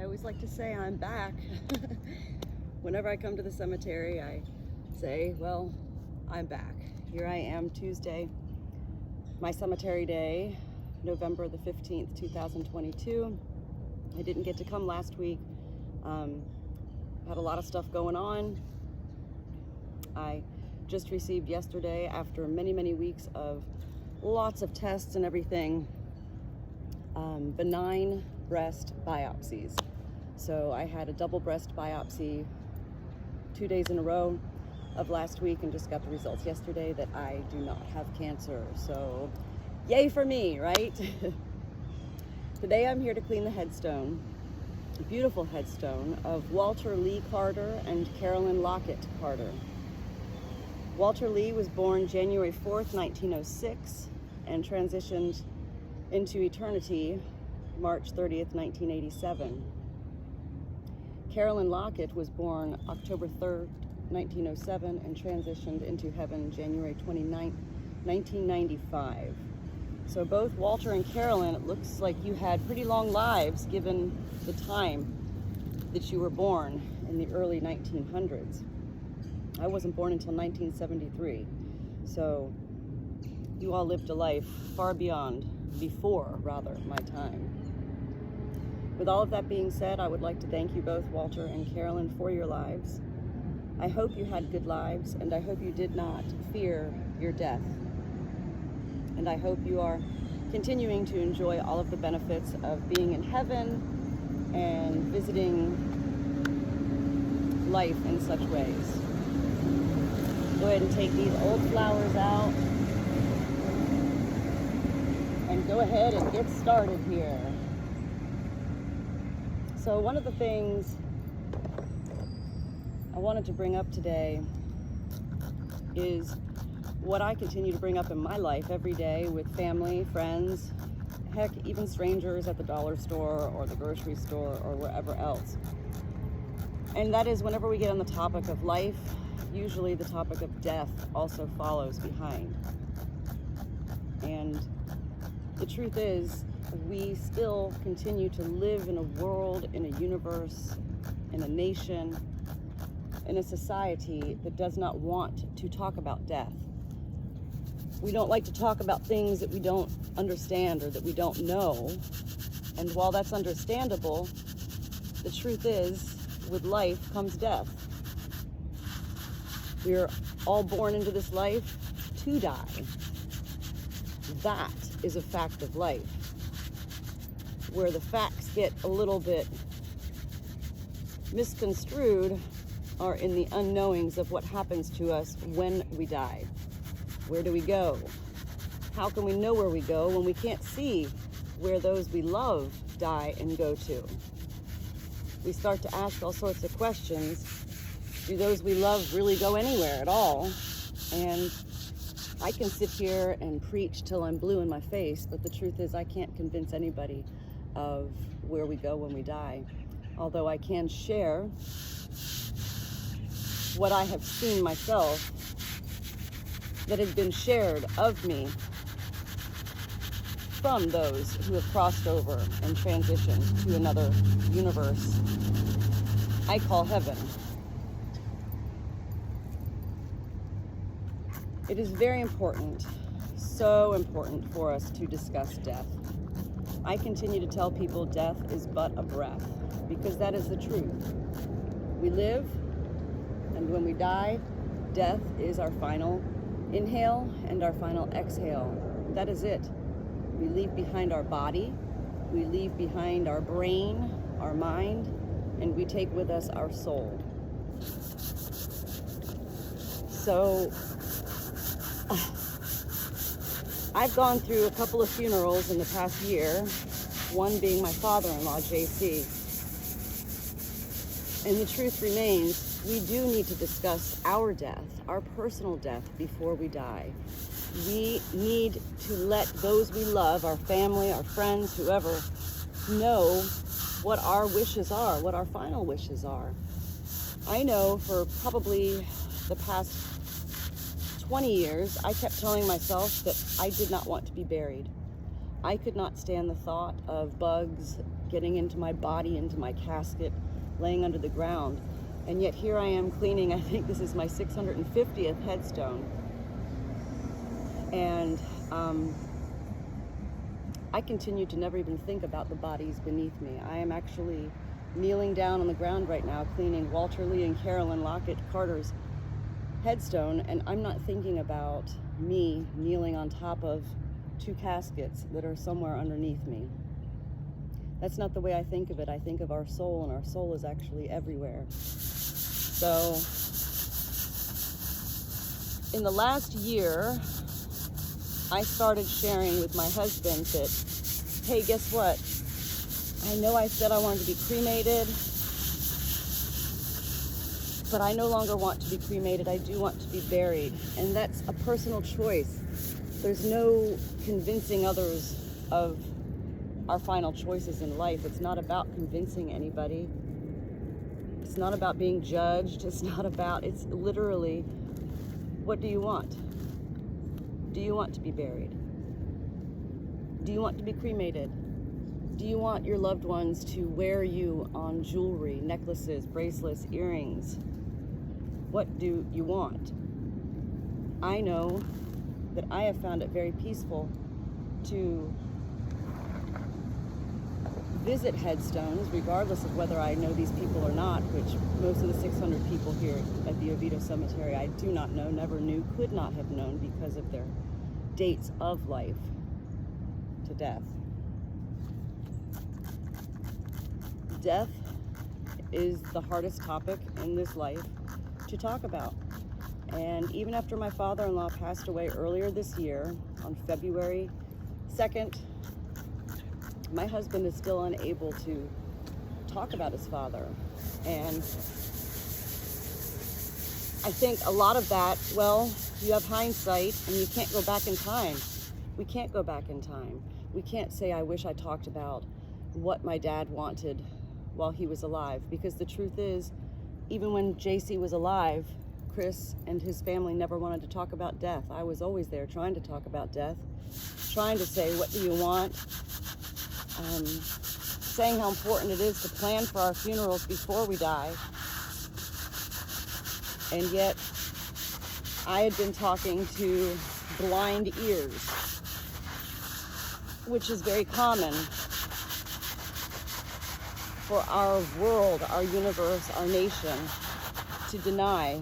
always like to say I'm back. Whenever I come to the cemetery, I say, well, I'm back. Here I am, Tuesday, my cemetery day, November the 15th, 2022. I didn't get to come last week. Had a lot of stuff going on. I just received yesterday, after many, many weeks of lots of tests and everything, benign breast biopsies. So I had a double breast biopsy 2 days in a row of last week and just got the results yesterday that I do not have cancer. So yay for me, right? Today I'm here to clean the headstone, a beautiful headstone of Walter Lee Carter and Carolyn Lockette Carter. Walter Lee was born January 4th, 1906 and transitioned into eternity March 30th, 1987. Carolyn Lockette was born October 3rd, 1907 and transitioned into heaven January 29th, 1995. So both Walter and Carolyn, it looks like you had pretty long lives given the time that you were born in the early 1900s. I wasn't born until 1973. So you all lived a life far before my time. With all of that being said, I would like to thank you both, Walter and Carolyn, for your lives. I hope you had good lives, and I hope you did not fear your death. And I hope you are continuing to enjoy all of the benefits of being in heaven and visiting life in such ways. Go ahead and take these old flowers out and go ahead and get started here. So one of the things I wanted to bring up today is what I continue to bring up in my life every day with family, friends, heck, even strangers at the dollar store or the grocery store or wherever else. And that is, whenever we get on the topic of life, usually the topic of death also follows behind. And the truth is, we still continue to live in a world, in a universe, in a nation, in a society that does not want to talk about death. We don't like to talk about things that we don't understand or that we don't know. And while that's understandable, the truth is, with life comes death. We're all born into this life to die. That is a fact of life. Where the facts get a little bit misconstrued are in the unknowings of what happens to us when we die. Where do we go? How can we know where we go when we can't see where those we love die and go to? We start to ask all sorts of questions. Do those we love really go anywhere at all? And I can sit here and preach till I'm blue in my face, but the truth is I can't convince anybody of where we go when we die. Although I can share what I have seen myself that has been shared of me from those who have crossed over and transitioned to another universe I call heaven. It is very important, so important for us to discuss death. I continue to tell people death is but a breath, because that is the truth. We live, and when we die, death is our final inhale and our final exhale. That is it. We leave behind our body, we leave behind our brain, our mind, and we take with us our soul. So, I've gone through a couple of funerals in the past year, one being my father-in-law, JC. And the truth remains, we do need to discuss our death, our personal death, before we die. We need to let those we love, our family, our friends, whoever, know what our wishes are, what our final wishes are. I know for probably the past 20 years, I kept telling myself that I did not want to be buried. I could not stand the thought of bugs getting into my body, into my casket, laying under the ground. And yet here I am cleaning, I think this is my 650th headstone. And I continue to never even think about the bodies beneath me. I am actually kneeling down on the ground right now, cleaning Walter, Lee, and Carolyn Lockette Carter's headstone, and I'm not thinking about me kneeling on top of two caskets that are somewhere underneath me. That's not the way I think of it. I think of our soul, and our soul is actually everywhere. So, in the last year, I started sharing with my husband that, hey, guess what? I know I said I wanted to be cremated, but I no longer want to be cremated. I do want to be buried. And that's a personal choice. There's no convincing others of our final choices in life. It's not about convincing anybody. It's not about being judged. It's literally, what do you want? Do you want to be buried? Do you want to be cremated? Do you want your loved ones to wear you on jewelry, necklaces, bracelets, earrings? What do you want? I know that I have found it very peaceful to visit headstones, regardless of whether I know these people or not, which most of the 600 people here at the Oviedo Cemetery I do not know, never knew, could not have known because of their dates of life to death. Death is the hardest topic in this life to talk about. And even after my father-in-law passed away earlier this year, on February 2nd, my husband is still unable to talk about his father. And I think a lot of that, well, you have hindsight and you can't go back in time. We can't go back in time. We can't say, I wish I talked about what my dad wanted while he was alive, because the truth is, even when JC was alive, Chris and his family never wanted to talk about death. I was always there trying to talk about death, trying to say, what do you want? Saying how important it is to plan for our funerals before we die. And yet, I had been talking to blind ears, which is very common for our world, our universe, our nation, to deny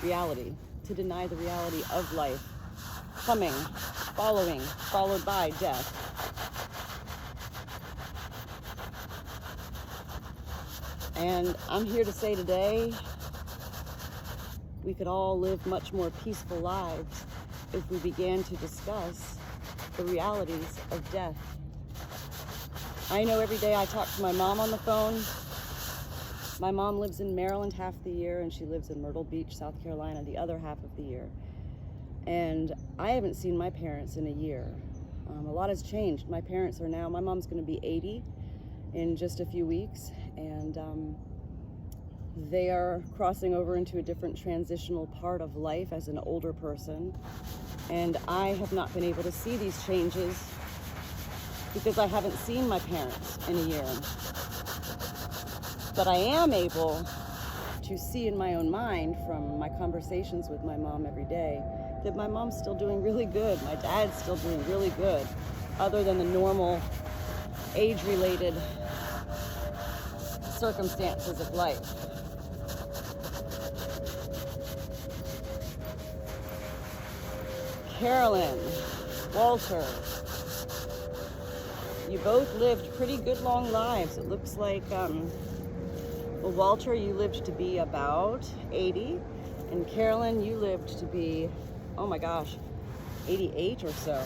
reality, to deny the reality of life, coming, followed by death. And I'm here to say today, we could all live much more peaceful lives if we began to discuss the realities of death. I know every day I talk to my mom on the phone. My mom lives in Maryland half the year, and she lives in Myrtle Beach, South Carolina, the other half of the year. And I haven't seen my parents in a year. A lot has changed. My parents are now, my mom's going to be 80 in just a few weeks, and they are crossing over into a different transitional part of life as an older person. And I have not been able to see these changes because I haven't seen my parents in a year. But I am able to see in my own mind from my conversations with my mom every day that my mom's still doing really good. My dad's still doing really good, other than the normal age-related circumstances of life. Carolyn, Walter, you both lived pretty good long lives. It looks like, well, Walter, you lived to be about 80, and Carolyn, you lived to be, oh my gosh, 88 or so.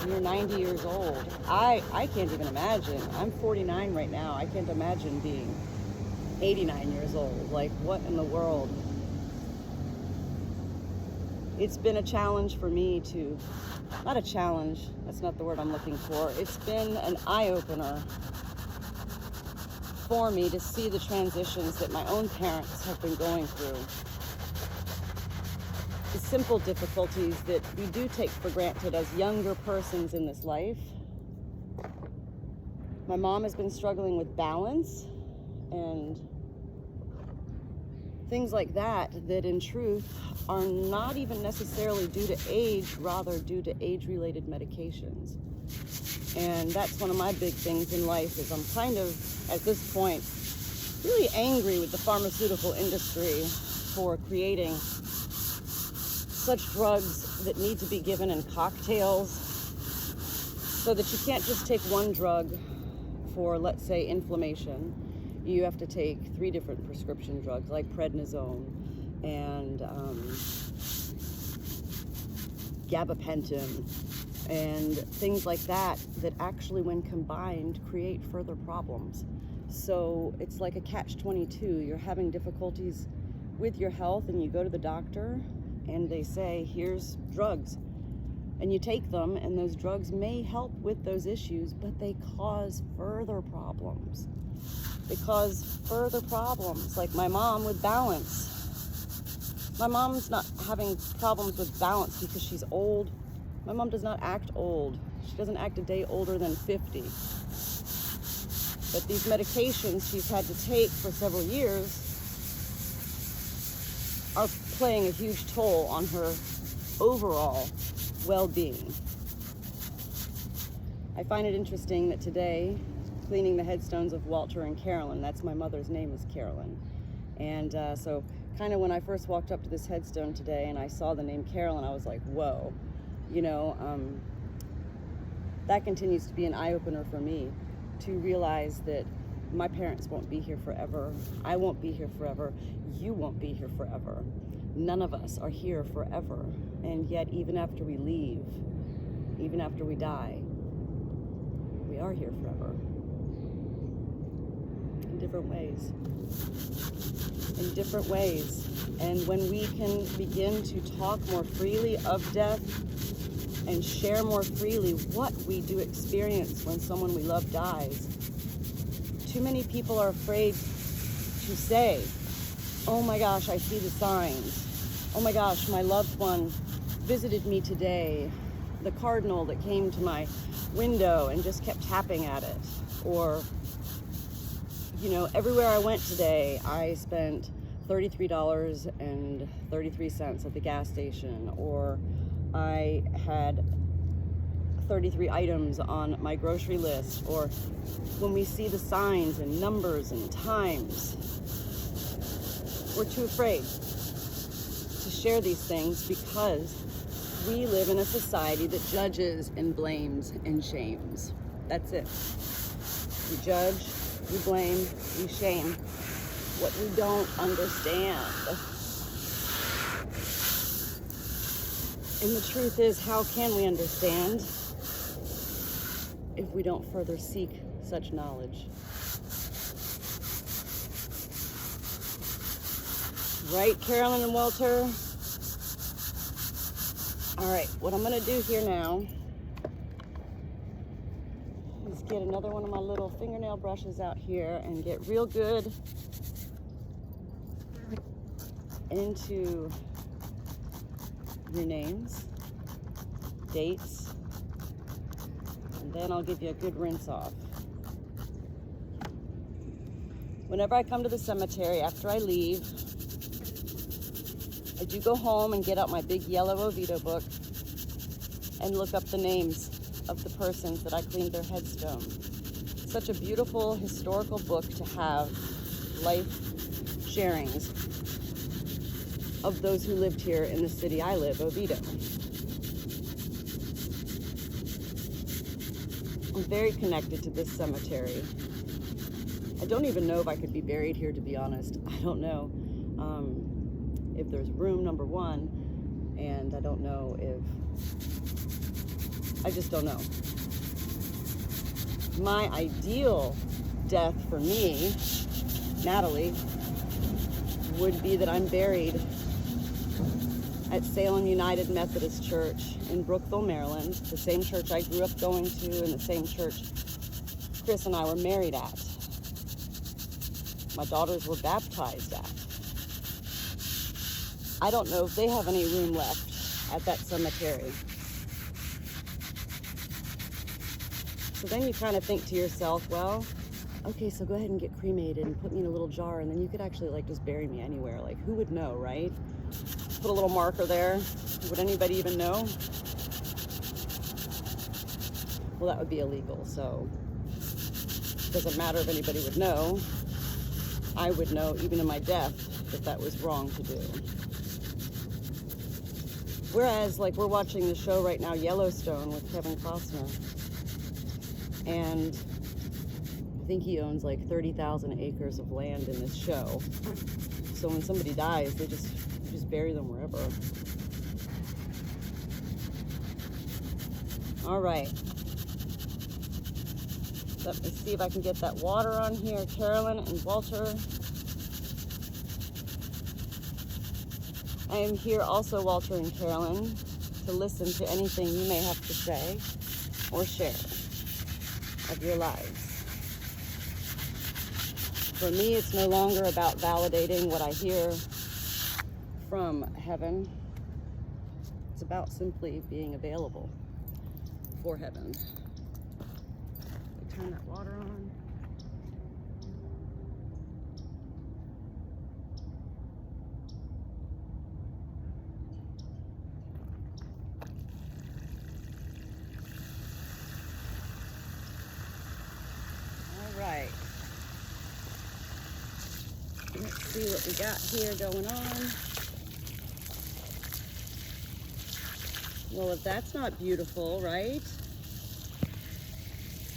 You're 90 years old. I can't even imagine. I'm 49 right now. I can't imagine being 89 years old. Like, what in the world? It's been a challenge for me to, not a challenge, that's not the word I'm looking for. It's been an eye-opener for me to see the transitions that my own parents have been going through. simple difficulties that we do take for granted as younger persons in this life. My mom has been struggling with balance and things like that in truth are not even necessarily due to age, rather due to age-related medications. And that's one of my big things in life is I'm kind of, at this point, really angry with the pharmaceutical industry for creating such drugs that need to be given in cocktails so that you can't just take one drug for, let's say, inflammation. You have to take 3 different prescription drugs like prednisone and gabapentin and things like that actually, when combined, create further problems. So it's like a catch-22. You're having difficulties with your health and you go to the doctor and they say, here's drugs. And you take them and those drugs may help with those issues, but they cause further problems. They cause further problems, like my mom with balance. My mom's not having problems with balance because she's old. My mom does not act old. She doesn't act a day older than 50. But these medications she's had to take for several years are playing a huge toll on her overall well-being. I find it interesting that today, cleaning the headstones of Walter and Carolyn, that's my mother's name is Carolyn. And so kind of when I first walked up to this headstone today and I saw the name Carolyn, I was like, whoa, you know, that continues to be an eye-opener for me to realize that my parents won't be here forever. I won't be here forever. You won't be here forever. None of us are here forever. And yet, even after we leave, even after we die, we are here forever. In different ways. In different ways. And when we can begin to talk more freely of death and share more freely what we do experience when someone we love dies, too many people are afraid to say, oh my gosh, I see the signs. Oh my gosh, my loved one visited me today. The cardinal that came to my window and just kept tapping at it. Or, you know, everywhere I went today, I spent $33.33 at the gas station. Or I had 33 items on my grocery list. Or when we see the signs and numbers and times, we're too afraid to share these things because we live in a society that judges and blames and shames. That's it. We judge, we blame, we shame what we don't understand. And the truth is, how can we understand if we don't further seek such knowledge? Right, Carolyn and Walter? All right, what I'm gonna do here now is get another one of my little fingernail brushes out here and get real good into your names, dates, and then I'll give you a good rinse off. Whenever I come to the cemetery after I leave, I do go home and get out my big yellow Oviedo book and look up the names of the persons that I cleaned their headstone. Such a beautiful historical book to have life sharings of those who lived here in the city I live, Oviedo. I'm very connected to this cemetery. I don't even know if I could be buried here, to be honest. I don't know if there's room, number one, and I don't know if, I just don't know. My ideal death for me, Natalie, would be that I'm buried at Salem United Methodist Church in Brookville, Maryland, the same church I grew up going to and the same church Chris and I were married at. My daughters were baptized at. I don't know if they have any room left at that cemetery. So then you kind of think to yourself, well, okay, so go ahead and get cremated and put me in a little jar, and then you could actually like just bury me anywhere. Like, who would know, right? Put a little marker there. Would anybody even know? Well, that would be illegal, so it doesn't matter if anybody would know. I would know, even in my death, that that was wrong to do. Whereas, like, we're watching the show right now, Yellowstone, with Kevin Costner, and I think he owns like 30,000 acres of land in this show. So when somebody dies, they just bury them wherever. All right. Let me see if I can get that water on here. Carolyn and Walter. I am here also, Walter and Carolyn, to listen to anything you may have to say or share of your lives. For me, it's no longer about validating what I hear from heaven. It's about simply being available for heaven. Turn that water on. All right. Let's see what we got here going on. Well, if that's not beautiful, right?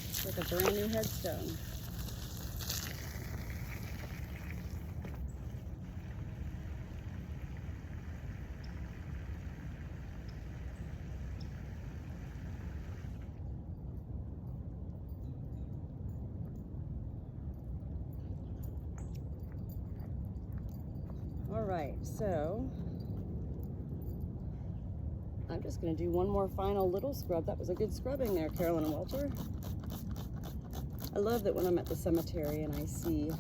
It's like a brand new headstone. All right, so I'm just going to do one more final little scrub. That was a good scrubbing there, Carolyn and Walter. I love that when I'm at the cemetery and I see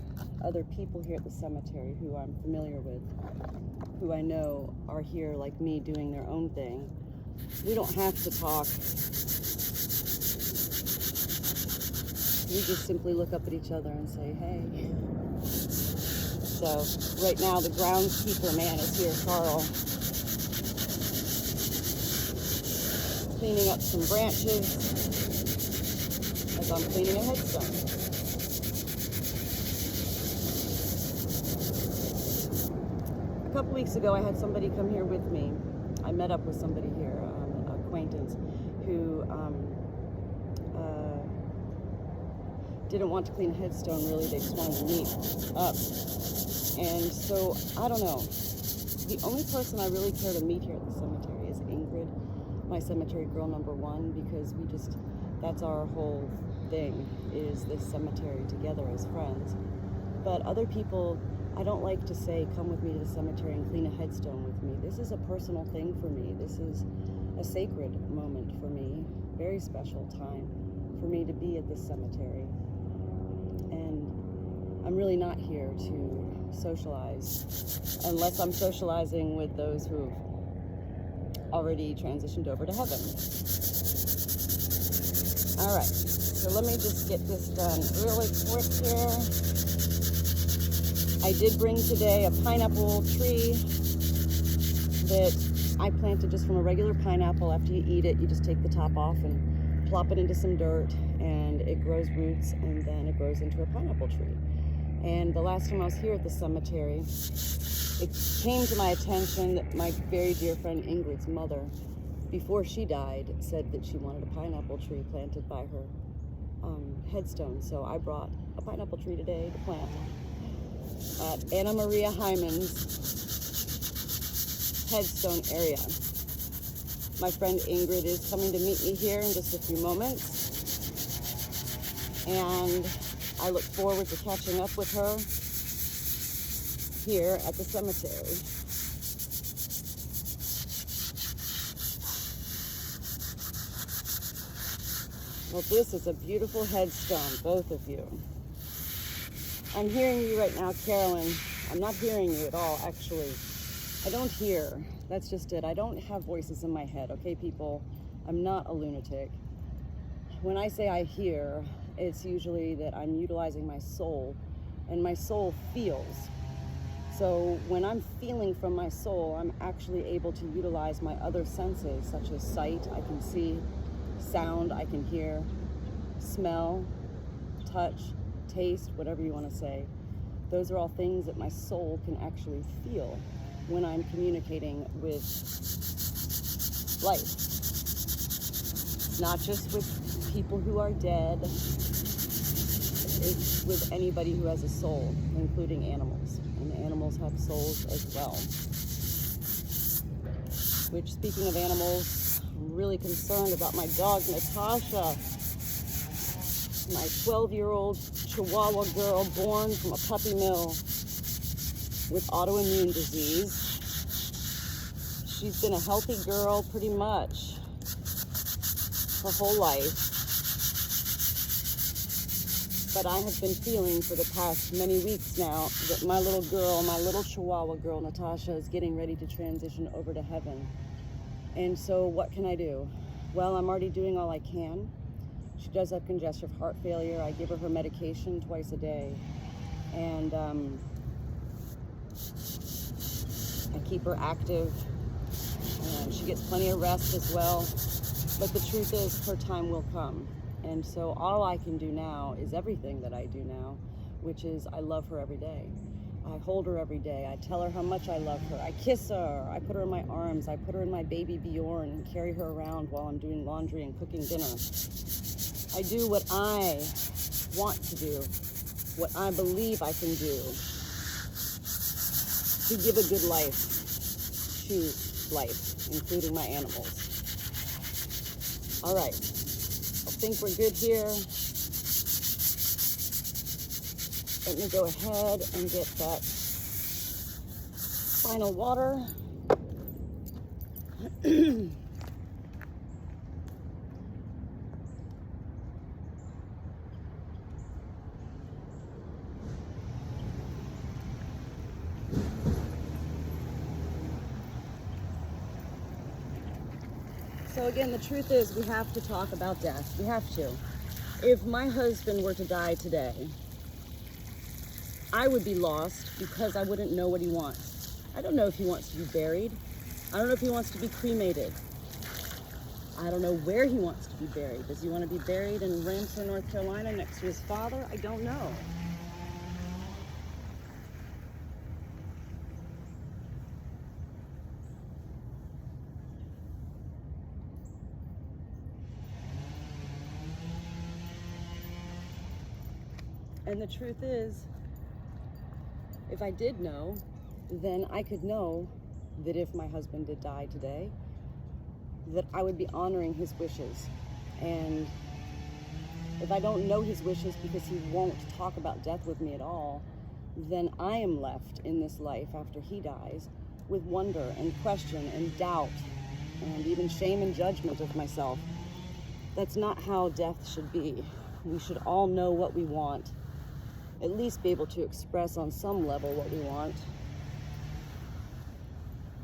other people here at the cemetery who I'm familiar with, who I know are here like me doing their own thing. We don't have to talk. We just simply look up at each other and say, hey. So right now the groundskeeper man is here, Carl, cleaning up some branches as I'm cleaning a headstone. A couple weeks ago I had somebody come here with me. I met up with somebody here, an acquaintance, who didn't want to clean a headstone really, they just wanted to meet up. And so, I don't know, the only person I really care to meet here at the cemetery is Ingrid, my cemetery girl number one, because that's our whole thing, is this cemetery together as friends. But other people, I don't like to say, come with me to the cemetery and clean a headstone with me. This is a personal thing for me. This is a sacred moment for me, very special time for me to be at this cemetery. And I'm really not here to socialize unless I'm socializing with those who've already transitioned over to heaven. All right, so let me just get this done really quick here. I did bring today a pineapple tree that I planted just from a regular pineapple. After you eat it, you just take the top off and plop it into some dirt, and it grows roots, and then it grows into a pineapple tree. And the last time I was here at the cemetery, it came to my attention that my very dear friend Ingrid's mother, before she died, said that she wanted a pineapple tree planted by her headstone. So I brought a pineapple tree today to plant at Anna Maria Hyman's headstone area. My friend Ingrid is coming to meet me here in just a few moments, and I look forward to catching up with her here at the cemetery. Well, this is a beautiful headstone, both of you. I'm hearing you right now, Carolyn. I'm not hearing you at all, actually. I don't hear. That's just it. I don't have voices in my head, okay, people? I'm not a lunatic. When I say I hear, it's usually that I'm utilizing my soul, and my soul feels. So when I'm feeling from my soul, I'm actually able to utilize my other senses, such as sight, I can see, sound, I can hear, smell, touch, taste, whatever you want to say. Those are all things that my soul can actually feel when I'm communicating with life. Not just with people who are dead, it's with anybody who has a soul, including animals. And animals have souls as well. Which, speaking of animals, I'm really concerned about my dog, Natasha. My 12-year-old Chihuahua girl born from a puppy mill with autoimmune disease. She's been a healthy girl pretty much her whole life. But I have been feeling for the past many weeks now that my little girl, my little Chihuahua girl, Natasha, is getting ready to transition over to heaven. And so what can I do? Well, I'm already doing all I can. She does have congestive heart failure. I give her medication twice a day. And I keep her active. And she gets plenty of rest as well. But the truth is, her time will come. And so all I can do now is everything that I do now, which is I love her every day. I hold her every day. I tell her how much I love her. I kiss her. I put her in my arms. I put her in my baby Bjorn and carry her around while I'm doing laundry and cooking dinner. I do what I want to do, what I believe I can do to give a good life to life, including my animals. All right, I think we're good here. Let me go ahead and get that final water. So again, the truth is we have to talk about death. We have to. If my husband were to die today, I would be lost because I wouldn't know what he wants. I don't know if he wants to be buried. I don't know if he wants to be cremated. I don't know where he wants to be buried. Does he want to be buried in Ramsey, North Carolina next to his father? I don't know. And the truth is, if I did know, then I could know that if my husband did die today, that I would be honoring his wishes. And if I don't know his wishes because he won't talk about death with me at all, then I am left in this life after he dies with wonder and question and doubt and even shame and judgment of myself. That's not how death should be. We should all know what we want. At least be able to express on some level what we want.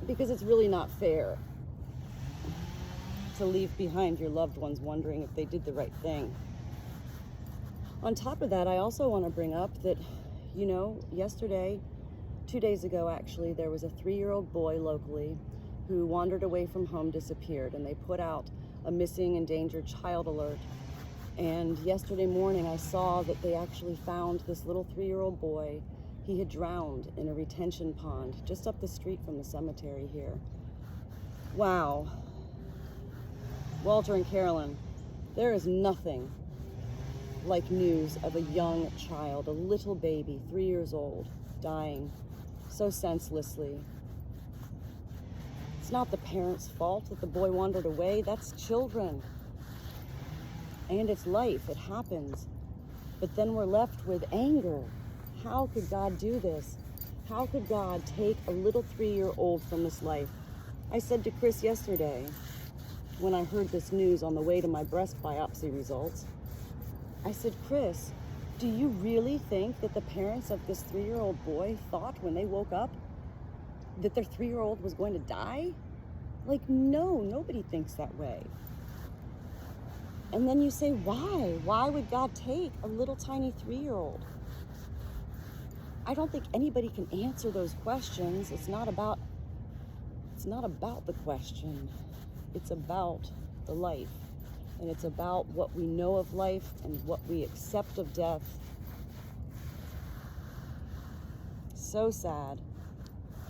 Because it's really not fair to leave behind your loved ones wondering if they did the right thing. On top of that, I also want to bring up that, you know, yesterday, 2 days ago actually, there was a 3-year-old boy locally who wandered away from home, disappeared, and they put out a missing endangered child alert. And yesterday morning I saw that they actually found this little 3-year-old boy. He had drowned in a retention pond just up the street from the cemetery here. Wow. Walter and Carolyn, there is nothing like news of a young child, a little baby, 3 years old, dying so senselessly. It's not the parents' fault that the boy wandered away. That's children. And it's life, it happens. But then we're left with anger. How could God do this? How could God take a little 3-year-old from this life? I said to Chris yesterday, when I heard this news on the way to my breast biopsy results, I said, Chris, do you really think that the parents of this 3-year-old boy thought when they woke up that their 3-year-old was going to die? Like, no, nobody thinks that way. And then you say, why? Why would God take a little tiny 3-year-old? I don't think anybody can answer those questions. It's not about the question. It's about the life. And it's about what we know of life and what we accept of death. So sad.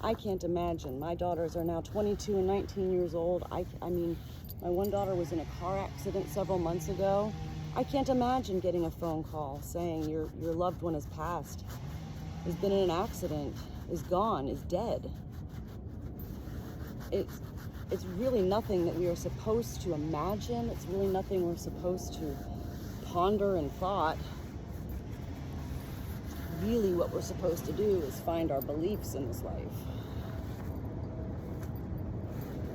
I can't imagine. My daughters are now 22 and 19 years old. I mean, my one daughter was in a car accident several months ago. I can't imagine getting a phone call saying your loved one has passed, has been in an accident, is gone, is dead. It's really nothing that we are supposed to imagine. It's really nothing we're supposed to ponder in thought. Really what we're supposed to do is find our beliefs in this life.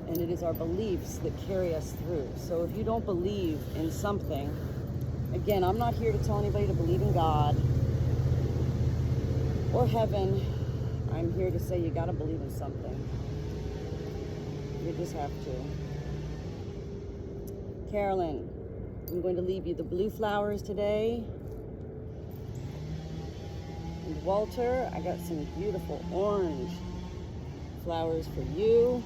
And it is our beliefs that carry us through. So if you don't believe in something, again, I'm not here to tell anybody to believe in God or heaven. I'm here to say you gotta believe in something. You just have to. Carolyn, I'm going to leave you the blue flowers today. And Walter, I got some beautiful orange flowers for you.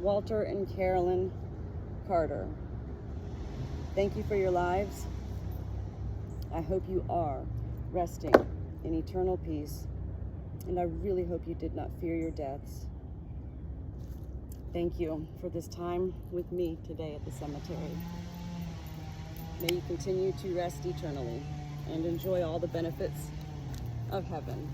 Walter and Carolyn Carter, thank you for your lives. I hope you are resting in eternal peace, and I really hope you did not fear your deaths. Thank you for this time with me today at the cemetery. May you continue to rest eternally and enjoy all the benefits of heaven.